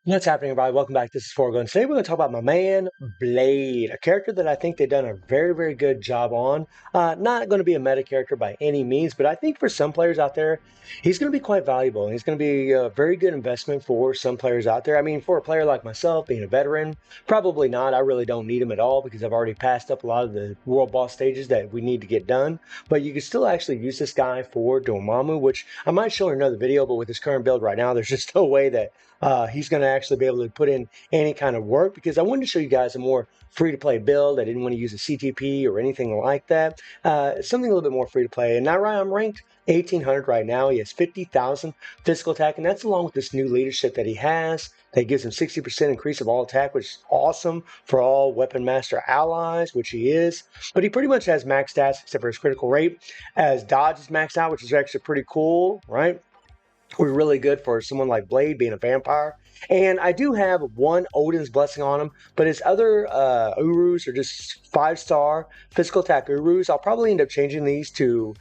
What's happening, everybody? Welcome back. This is Forgo, and today we're going to talk about my man Blade, a character that I think they've done a very, very good job on. Not going to be a meta character by any means, but I think for some players out there, he's going to be quite valuable, and he's going to be a very good investment for some players out there. I mean, for a player like myself, being a veteran, probably not. I really don't need him at all because I've already passed up a lot of the world boss stages that we need to get done. But you can still actually use this guy for Dormammu, which I might show in another video, but with his current build right now, there's just no way that he's going to actually be able to put in any kind of work, because I wanted to show you guys a more free-to-play build. I didn't want to use a CTP or anything like that. Something a little bit more free-to-play. And now I'm ranked 1800 right now. He has 50,000 physical attack, and that's along with this new leadership that he has. That gives him 60% increase of all attack, which is awesome for all Weapon Master allies, which he is. But he pretty much has max stats except for his critical rate. As dodge is maxed out, which is actually pretty cool, right? Were really good for someone like Blade being a vampire. And I do have one Odin's Blessing on him, but his other Urus are just 5-star physical attack Urus. I'll probably end up changing these to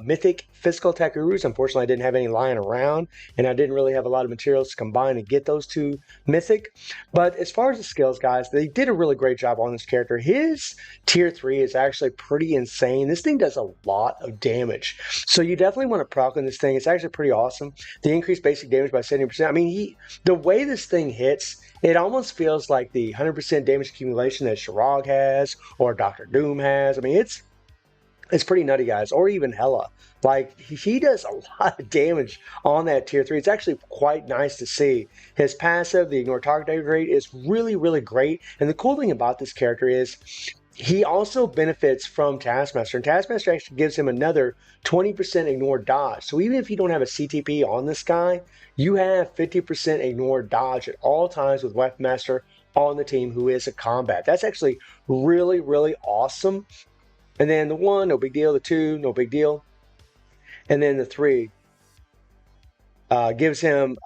mythic physical attack Urus. Unfortunately, I didn't have any lying around, and I didn't really have a lot of materials to combine to get those two mythic. But as far as the skills, guys, they did a really great job on this character. His tier 3 is actually pretty insane. This thing does a lot of damage. So you definitely want to proc on this thing. It's actually pretty awesome. The increased basic damage by 70%. I mean, the way this thing hits, it almost feels like the 100% damage accumulation that Shirag has or Doctor Doom has. I mean, it's pretty nutty, guys. Or even Hela. Like, he does a lot of damage on that tier 3. It's actually quite nice to see. His passive, the ignore target rate, is really, really great. And the cool thing about this character is he also benefits from Taskmaster, and Taskmaster actually gives him another 20% ignore dodge. So even if you don't have a CTP on this guy, you have 50% ignore dodge at all times with Weapon Master on the team who is a combat. That's actually really, really awesome. And then the 1, no big deal. The 2, no big deal. And then the 3, gives him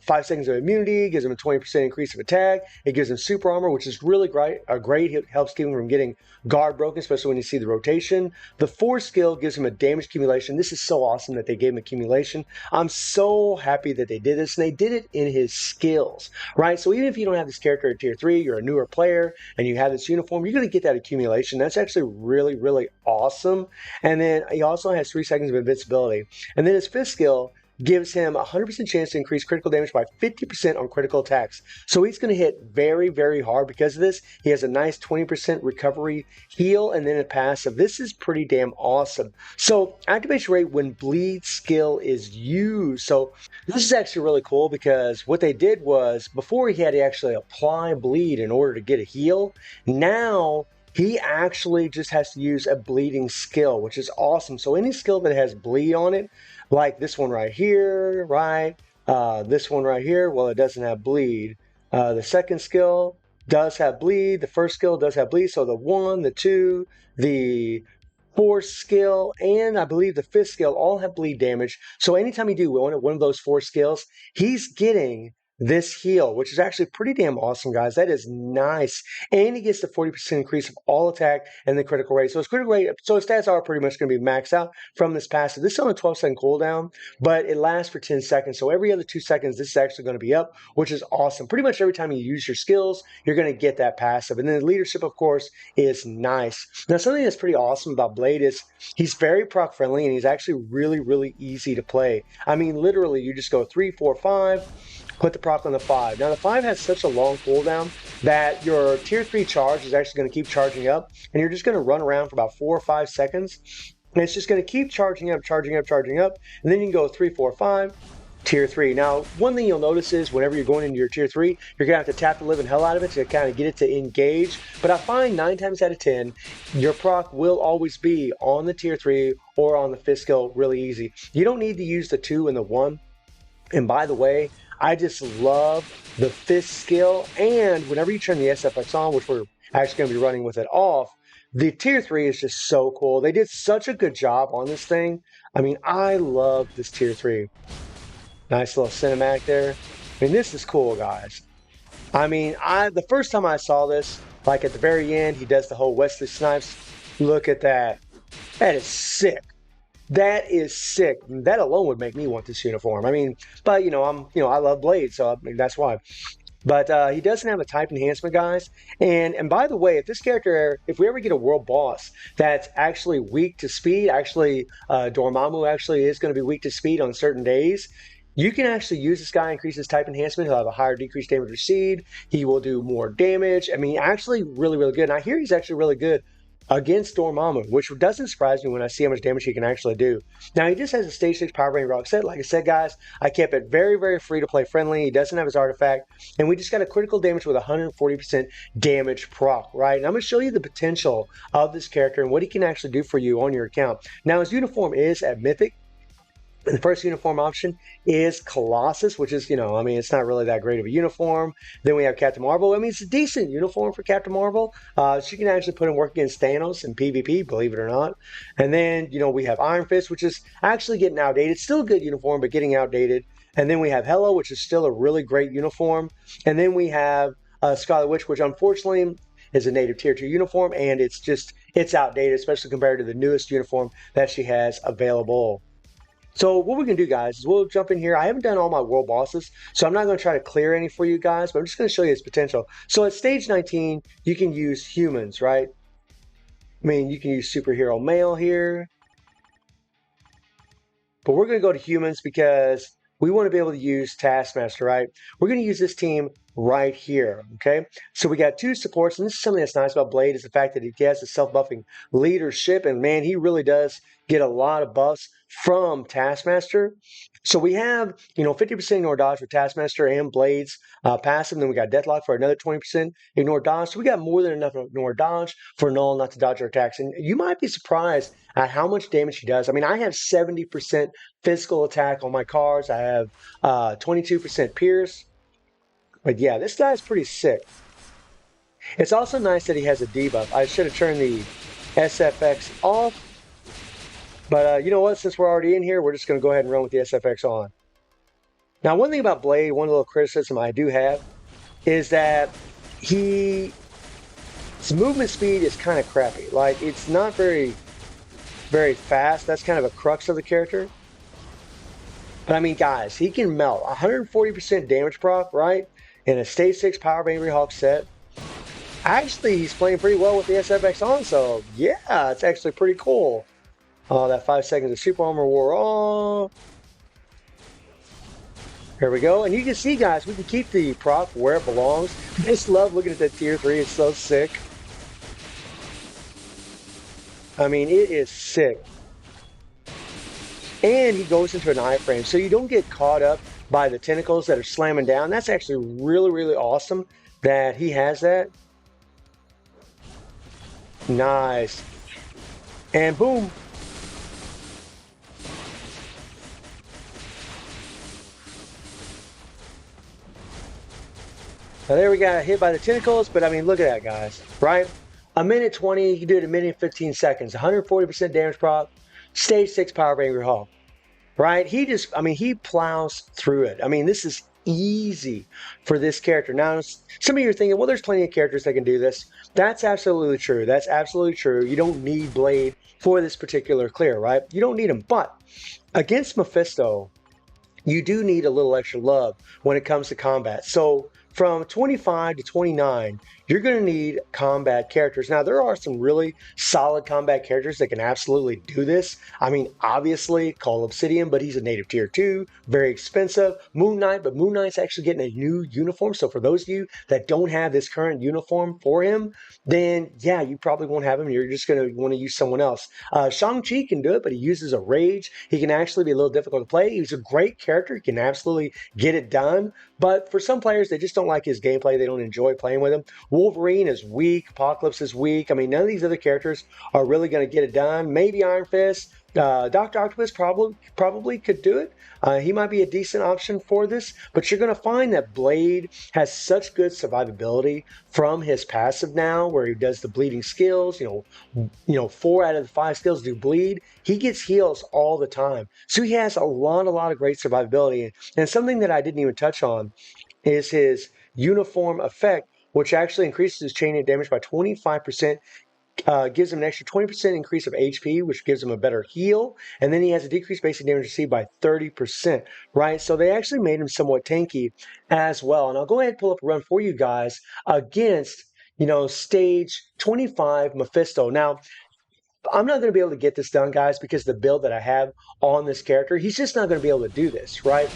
5 seconds of immunity, gives him a 20% increase of attack. It gives him super armor, which is really great. It helps keep him from getting guard broken, especially when you see the rotation. The 4 skill gives him a damage accumulation. This is so awesome that they gave him accumulation. I'm so happy that they did this, and they did it in his skills, right? So even if you don't have this character at tier 3, you're a newer player, and you have this uniform, you're going to get that accumulation. That's actually really, really awesome. And then he also has 3 seconds of invincibility. And then his 5th skill gives him a 100% chance to increase critical damage by 50% on critical attacks. So he's going to hit very, very hard because of this. He has a nice 20% recovery heal and then a passive. This is pretty damn awesome. So activation rate when bleed skill is used. So this is actually really cool because what they did was before he had to actually apply bleed in order to get a heal. Now he actually just has to use a bleeding skill, which is awesome. So any skill that has bleed on it, like this one right here, right? This one right here, well, it doesn't have bleed. The second skill does have bleed. The first skill does have bleed. So the 1, the 2, the 4th skill, and I believe the 5th skill all have bleed damage. So anytime you do one of those 4 skills, he's getting this heal, which is actually pretty damn awesome, guys. That is nice. And he gets the 40% increase of all attack and the critical rate. So his critical rate, so his stats are pretty much going to be maxed out from this passive. This is on a 12-second cooldown, but it lasts for 10 seconds. So every other 2 seconds, this is actually going to be up, which is awesome. Pretty much every time you use your skills, you're going to get that passive. And then the leadership, of course, is nice. Now, something that's pretty awesome about Blade is he's very proc friendly, and he's actually really, really easy to play. I mean, literally, you just go 3, 4, 5, put the proc on the 5. Now the 5 has such a long cooldown that your tier 3 charge is actually going to keep charging up, and you're just going to run around for about 4 or 5 seconds, and it's just going to keep charging up, charging up, charging up, and then you can go 3, 4, 5, tier 3. Now, one thing you'll notice is whenever you're going into your tier 3, you're going to have to tap the living hell out of it to kind of get it to engage, but I find 9 times out of 10, your proc will always be on the tier 3 or on the 5th skill really easy. You don't need to use the 2 and the 1, and by the way, I just love the 5th skill, and whenever you turn the SFX on, which we're actually going to be running with it off, the tier 3 is just so cool. They did such a good job on this thing. I mean, I love this tier 3. Nice little cinematic there. I mean, this is cool, guys. I mean, the first time I saw this, like at the very end, he does the whole Wesley Snipes. Look at that. That is sick. That is sick. That alone would make me want this uniform. I mean, but I love Blade, so I mean, that's why. But he doesn't have a type enhancement, guys. And by the way, if we ever get a world boss that's actually weak to speed, actually Dormammu actually is going to be weak to speed on certain days. You can actually use this guy, increase his type enhancement. He'll have a higher decreased damage received. He will do more damage. I mean, actually, really, really good. And I hear he's actually really good against Dormammu, which doesn't surprise me when I see how much damage he can actually do. Now, he just has a Stage 6 Power Rain Rock set. Like I said, guys, I kept it very, very free to play friendly. He doesn't have his artifact. And we just got a critical damage with 140% damage proc, right? And I'm going to show you the potential of this character and what he can actually do for you on your account. Now, his uniform is at Mythic. The first uniform option is Colossus, which is, I mean, it's not really that great of a uniform. Then we have Captain Marvel. I mean, it's a decent uniform for Captain Marvel. She can actually put him work against Thanos in PvP, believe it or not. And then, we have Iron Fist, which is actually getting outdated. Still a good uniform, but getting outdated. And then we have Hela, which is still a really great uniform. And then we have Scarlet Witch, which unfortunately is a native tier 2 uniform, and it's outdated, especially compared to the newest uniform that she has available. So what we're going to do, guys, is we'll jump in here. I haven't done all my world bosses, so I'm not going to try to clear any for you guys, but I'm just going to show you its potential. So at stage 19, you can use humans, right? I mean, you can use superhero male here. But we're going to go to humans because we want to be able to use Taskmaster, right? We're going to use this team right here, okay? So we got two supports, and this is something that's nice about Blade is the fact that he has a self-buffing leadership, and man, he really does get a lot of buffs from Taskmaster. So we have, 50% ignore dodge for Taskmaster and Blade's passive, and then we got Deathlock for another 20% ignore dodge. So we got more than enough ignore dodge for Null not to dodge our attacks. And you might be surprised at how much damage he does. I mean, I have 70% physical attack on my cards. I have 22% pierce. But yeah, this guy's pretty sick. It's also nice that he has a debuff. I should have turned the SFX off. But you know what? Since we're already in here, we're just going to go ahead and run with the SFX on. Now, one thing about Blade, one little criticism I do have, is that his movement speed is kind of crappy. Like, it's not very fast. That's kind of a crux of the character. But I mean, guys, he can melt 140% damage proc, right? In a stage 6 Power of Angry Hawk set. Actually, he's playing pretty well with the SFX on, so yeah, it's actually pretty cool. That 5 seconds of super armor wore off. Here we go. And you can see, guys, we can keep the proc where it belongs. I just love looking at that tier 3. It's so sick. I mean, it is sick. And he goes into an iframe, so you don't get caught up by the tentacles that are slamming down. That's actually really, really awesome that he has that. Nice. And boom. Now there we got hit by the tentacles, but I mean, look at that, guys, right? A minute 20, you can do it in a minute and 15 seconds. 140% damage proc, stage 6 Power of Angry Hawk, right? He plows through it. I mean, this is easy for this character. Now, some of you are thinking, well, there's plenty of characters that can do this. That's absolutely true. That's absolutely true. You don't need Blade for this particular clear, right? You don't need him. But against Mephisto, you do need a little extra love when it comes to combat. So from 25 to 29, you're going to need combat characters. Now, there are some really solid combat characters that can absolutely do this. I mean, obviously, Call Obsidian, but he's a native tier 2, very expensive. Moon Knight, but Moon Knight's actually getting a new uniform. So for those of you that don't have this current uniform for him, then yeah, you probably won't have him. You're just going to want to use someone else. Shang-Chi can do it, but he uses a rage. He can actually be a little difficult to play. He's a great character. He can absolutely get it done. But for some players, they just don't like his gameplay. They don't enjoy playing with him. Wolverine is weak. Apocalypse is weak. I mean, none of these other characters are really going to get it done. Maybe Iron Fist. Dr. Octopus probably could do it. He might be a decent option for this, but you're going to find that Blade has such good survivability from his passive now, where he does the bleeding skills. 4 out of the 5 skills do bleed. He gets heals all the time, so he has a lot of great survivability. And something that I didn't even touch on is his uniform effect, which actually increases his chain of damage by 25% gives him an extra 20% increase of HP, which gives him a better heal. And then he has a decreased basic damage received by 30%, right? So they actually made him somewhat tanky as well. And I'll go ahead and pull up a run for you guys against, stage 25 Mephisto. Now, I'm not going to be able to get this done, guys, because the build that I have on this character, he's just not going to be able to do this, right?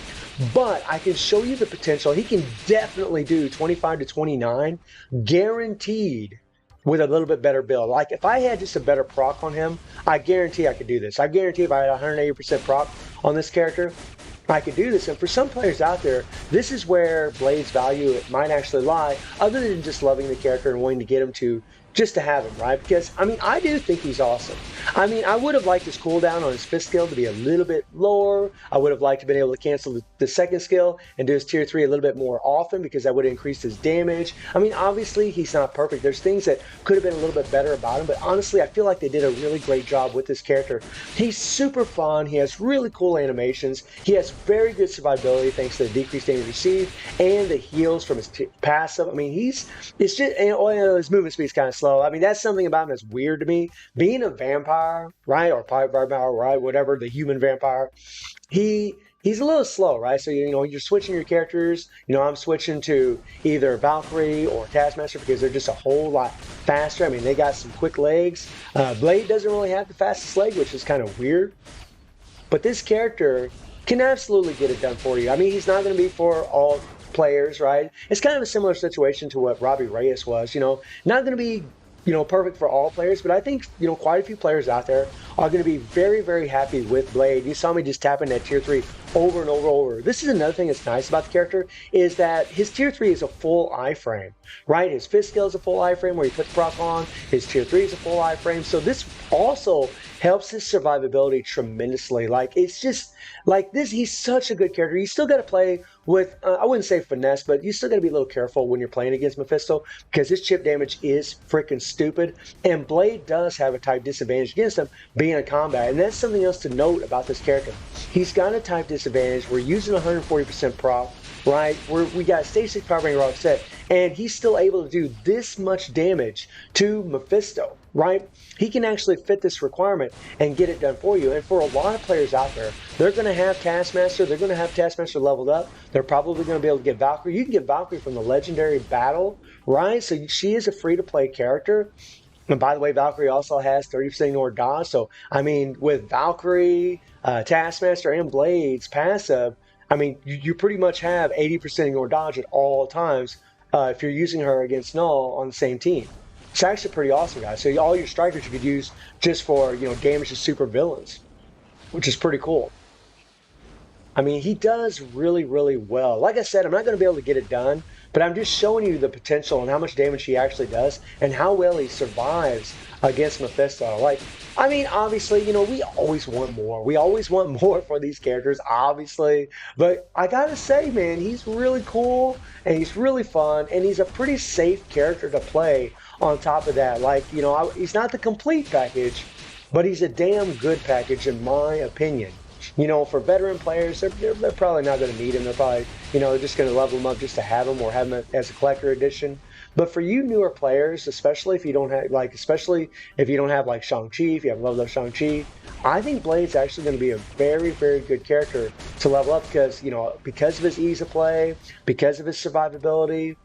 But I can show you the potential. He can definitely do 25 to 29, guaranteed, with a little bit better build. Like, if I had just a better proc on him, I guarantee I could do this. I guarantee if I had 180% proc on this character, I could do this. And for some players out there, this is where Blade's value might actually lie, other than just loving the character and wanting to get him to just to have him, right? Because, I do think he's awesome. I would have liked his cooldown on his 5th skill to be a little bit lower. I would have liked to have been able to cancel the 2nd skill and do his tier 3 a little bit more often, because that would have increased his damage. Obviously, he's not perfect. There's things that could have been a little bit better about him, but honestly, I feel like they did a really great job with this character. He's super fun. He has really cool animations. He has very good survivability thanks to the decreased damage received and the heals from his passive. It's just, his movement speed is kind of slow. That's something about him that's weird to me. Being a vampire, right, or pirate vampire, right, whatever, the human vampire, he's a little slow, right? So, you're switching your characters. I'm switching to either Valkyrie or Taskmaster because they're just a whole lot faster. They got some quick legs. Blade doesn't really have the fastest leg, which is kind of weird. But this character can absolutely get it done for you. He's not going to be for all players, right? It's kind of a similar situation to what Robbie Reyes was. Not going to be perfect for all players, but I think, quite a few players out there are going to be very, very happy with Blade. You saw me just tapping that tier 3 over and over and over. This is another thing that's nice about the character, is that his tier 3 is a full iframe, right? His 5th skill is a full iframe where he puts proc on. His tier 3 is a full iframe. So this also helps his survivability tremendously. It's just like this. He's such a good character. You still got to play with, I wouldn't say finesse, but you still got to be a little careful when you're playing against Mephisto, because his chip damage is freaking stupid. And Blade does have a type disadvantage against him being in combat. And that's something else to note about this character. He's got a type disadvantage. We're using 140% proc, right? We got stage 6 power bang rock set, and he's still able to do this much damage to Mephisto, right? He can actually fit this requirement and get it done for you. And for a lot of players out there, they're going to have Taskmaster. They're going to have Taskmaster leveled up. They're probably going to be able to get Valkyrie. You can get Valkyrie from the Legendary Battle, right? So she is a free-to-play character. And by the way, Valkyrie also has 30% ignore dodge. So, with Valkyrie, Taskmaster, and Blade's passive, you pretty much have 80% ignore dodge at all times if you're using her against Null on the same team. It's actually pretty awesome, guys. So all your strikers you could use just for, damage to super villains, which is pretty cool. He does really, really well. Like I said, I'm not going to be able to get it done, but I'm just showing you the potential and how much damage he actually does and how well he survives against Mephisto. Obviously, we always want more. We always want more for these characters, obviously. But I gotta say, man, he's really cool and he's really fun and he's a pretty safe character to play on top of that. He's not the complete package, but he's a damn good package in my opinion. For veteran players, they're probably not going to need him. They're probably, they're just going to level him up just to have him or have him as a collector edition. But for you newer players, especially if you don't have, Shang-Chi, if you haven't leveled up Shang-Chi, I think Blade's actually going to be a very, very good character to level up because of his ease of play, because of his survivability,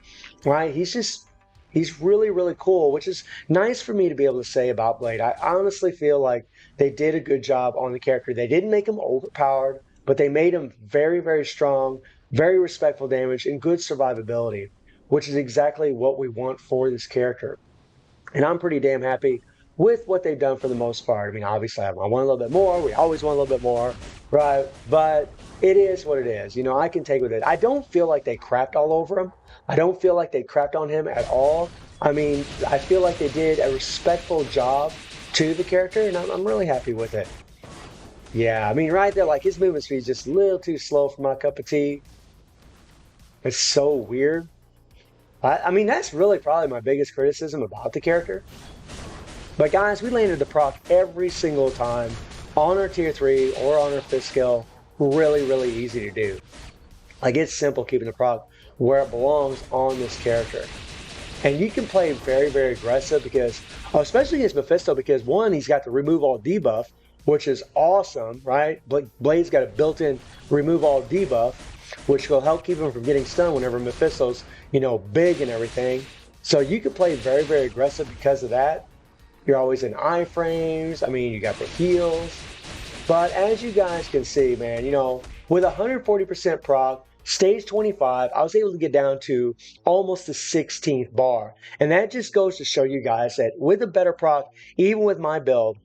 right? He's really, really cool, which is nice for me to be able to say about Blade. I honestly feel like they did a good job on the character. They didn't make him overpowered, but they made him very, very strong, very respectful damage, and good survivability, which is exactly what we want for this character. And I'm pretty damn happy with what they've done for the most part. Obviously, I want a little bit more. We always want a little bit more, right? But it is what it is. I can take with it. I don't feel like they crapped all over him. I don't feel like they crapped on him at all. I feel like they did a respectful job to the character, and I'm really happy with it. Yeah, right there, his movement speed is just a little too slow for my cup of tea. It's so weird. That's really probably my biggest criticism about the character. But guys, we landed the proc every single time on our tier 3 or on our 5th skill. Really, really easy to do. It's simple keeping the proc where it belongs on this character. And you can play very, very aggressive because, especially against Mephisto, because one, he's got the remove all debuff, which is awesome, right? Blade's got a built-in remove all debuff, which will help keep him from getting stunned whenever Mephisto's, big and everything. So you can play very, very aggressive because of that. You're always in iframes. I mean, you got the heals. But as you guys can see, man, with 140% proc, stage 25, I was able to get down to almost the 16th bar. And that just goes to show you guys that with a better proc, even with my build,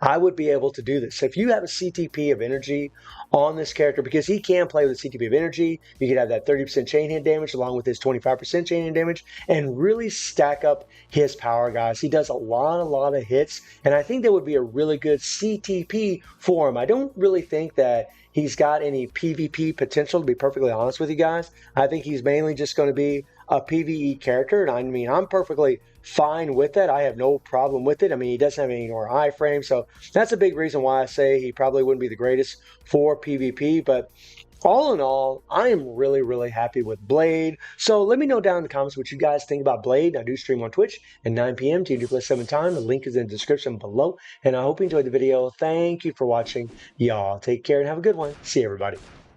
I would be able to do this. If you have a CTP of energy on this character, because he can play with a CTP of energy, you can have that 30% chain hit damage along with his 25% chain hit damage and really stack up his power, guys. He does a lot of hits, and I think that would be a really good CTP for him. I don't really think that he's got any PvP potential, to be perfectly honest with you guys. I think he's mainly just going to be a PvE character, and I mean, I'm perfectly fine with that. I have no problem with it. I mean, he doesn't have any more iframes, so that's a big reason why I say he probably wouldn't be the greatest for PvP, but all in all, I am really happy with Blade. So let me know down in the comments what you guys think about Blade. I do stream on Twitch at 9 p.m. TD+7 time. The link is in the description below, and I hope you enjoyed the video. Thank you for watching. Y'all take care and have a good one. See you, everybody.